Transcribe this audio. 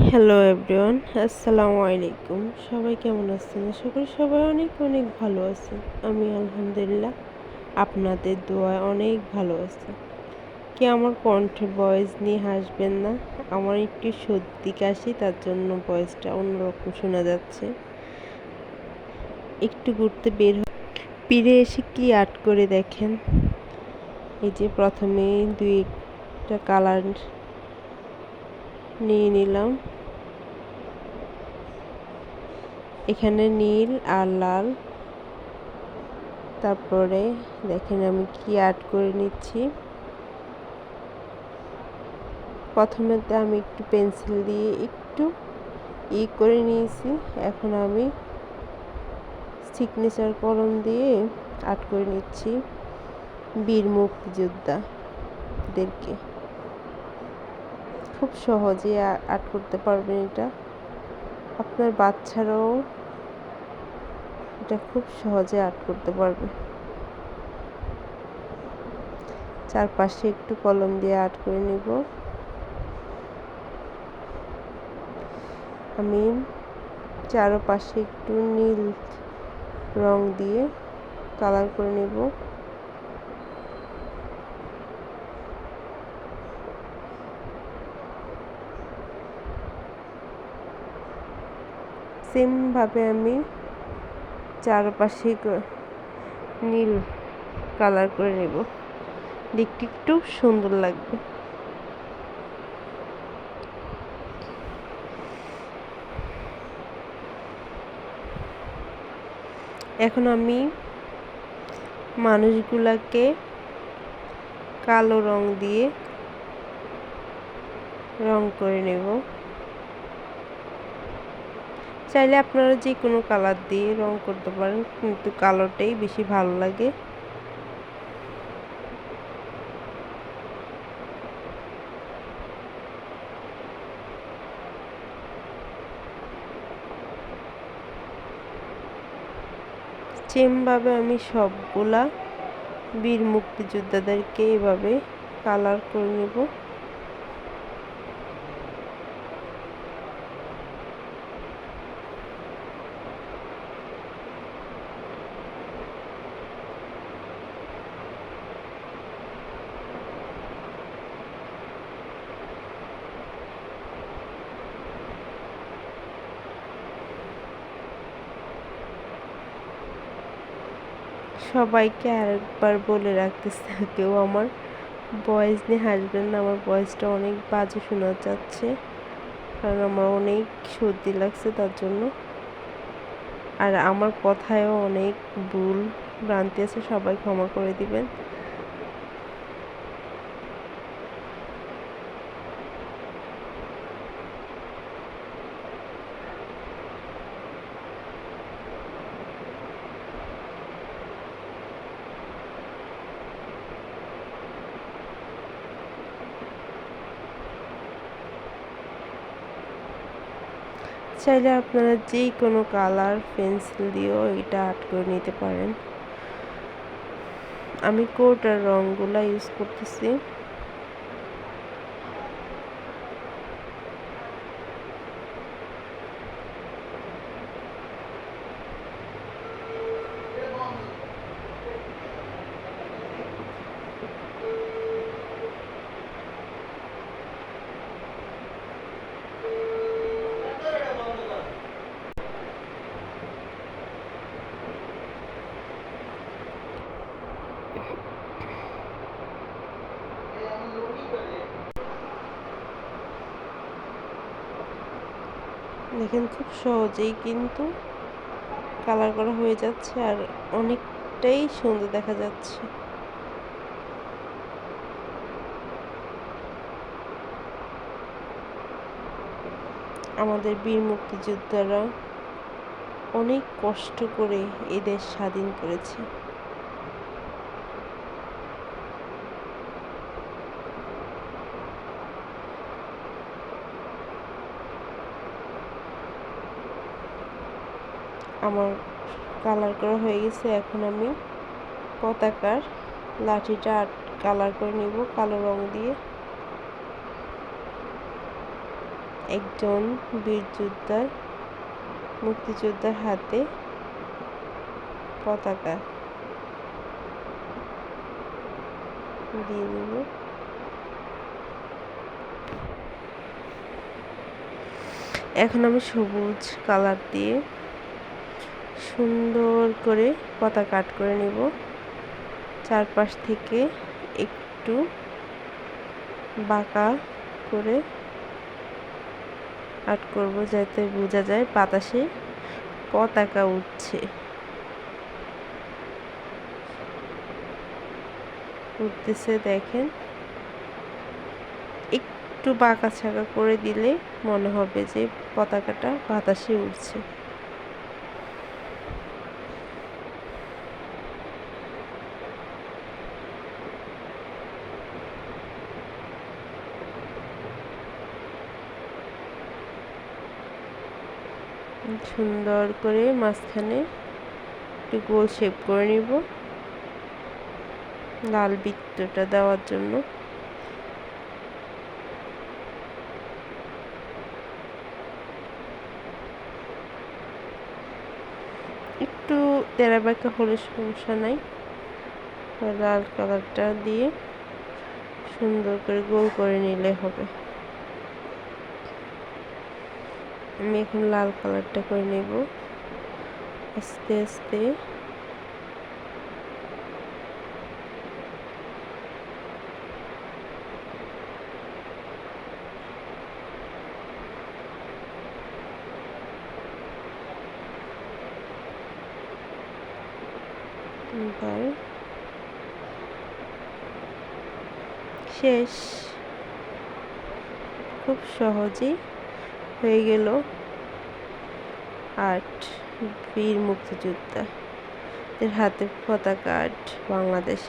Hello everyone, আসসালামু আলাইকুম। সবাই কেমন আছেন? আশা করি সবাই অনেক অনেক ভালো আছেন। আমি আলহামদুলিল্লাহ আপনাদের দোয়ায় অনেক ভালো আছি। কি আমার কণ্ঠে ভয়েস নিয়ে হাসবেন না? আমার একটু সর্দি কাশি, তার জন্য ভয়েসটা অন্যরকম শোনা যাচ্ছে। একটু ঘুরতে ফিরে এসে কি আর্ট করে দেখেন। এই যে প্রথমে একটা কালার নিয়ে নিলাম। এখানে নীল আর লাল, তারপরে দেখেন আমি কি আর্ট করে নিচ্ছি। প্রথমেতে আমি একটু পেন্সিল দিয়ে একটু করে নিয়েছি। এখন আমি সিগনেচার কলম দিয়ে আর্ট করে নিচ্ছি বীর মুক্তিযোদ্ধাদেরকে। খুব সহজে আর্ট করতে পারবেন এটা। আপনার বাচ্চারাও এটা খুব সহজে আর্ট করতে পারবে। চারপাশে একটু কলম দিয়ে আর্ট করে নিব। আমি চারপাশে একটু নীল রং দিয়ে কালার করে নেব। সেমভাবে আমি চারপাশে নীল কালার করে নেব, দেখতে একটু সুন্দর লাগবে। এখন আমি মানুষগুলাকে কালো রং দিয়ে রং করে নেব। চাইলে আপনারা যে কোনো কালার দিয়ে রং করতে পারেন, কিন্তু কালোটাই বেশি ভালো লাগে। সেমভাবে আমি সবগুলা বীর মুক্তিযোদ্ধাদেরকে এভাবে কালার করে নেব। সবাইকে আরেকবার বলে রাখতেছি, কেউ আমার ভয়েস নিয়ে হাসবেন না। আমার ভয়েসটা অনেক বাজে শোনা যাচ্ছে, কারণ আমার অনেক সর্দি লাগছে তার জন্য। আর আমার কথায়ও অনেক ভুল ভ্রান্তি আছে, সবাই ক্ষমা করে দিবেন। চাইলে আপনারা যে কোনো কালার পেন্সিল দিয়েও এটা আর্ট করে নিতে পারেন। আমি কোটার রঙগুলা ইউজ করতেছি। দেখেন খুব সহজেই কিন্তু কালার করা হয়ে যাচ্ছে, আর অনেকটাই সুন্দর দেখা যাচ্ছে। আমাদের বীর মুক্তিযোদ্ধারা অনেক কষ্ট করে এই দেশ স্বাধীন করেছে। আমার কালার করা হয়ে গেছে। এখন আমি পতাকার লাঠিটা কালার করে নিব কালো রং দিয়ে। একজন মুক্তিযোদ্ধার হাতে পতাকা দিয়ে দেব। এখন আমি সবুজ কালার দিয়ে সুন্দর করে পতাকা আর্ট করে নেব। চারপাশ থেকে একটু বাঁকা করে আর্ট করব, যাতে বোঝা যায় বাতাসে পতাকা উঠতেছে। দেখেন, একটু বাঁকা ছাকা করে দিলে মনে হবে যে পতাকাটা বাতাসে উঠছে। সুন্দর করে মাঝখানে একটু গোল শেপ করে নিব লাল বৃত্তটা দেওয়ার জন্য। একটু তেরা বাঁকা হলে সমস্যা নাই, লাল কালারটা দিয়ে সুন্দর করে গোল করে নিলে হবে। আমি এখন লাল কালারটা করে নেব আস্তে আস্তে। শেষ। খুব সহজেই হয়ে গেল আর্ট। বীর মুক্তিযোদ্ধা এর হাতে পতাকা আর্ট বাংলাদেশ।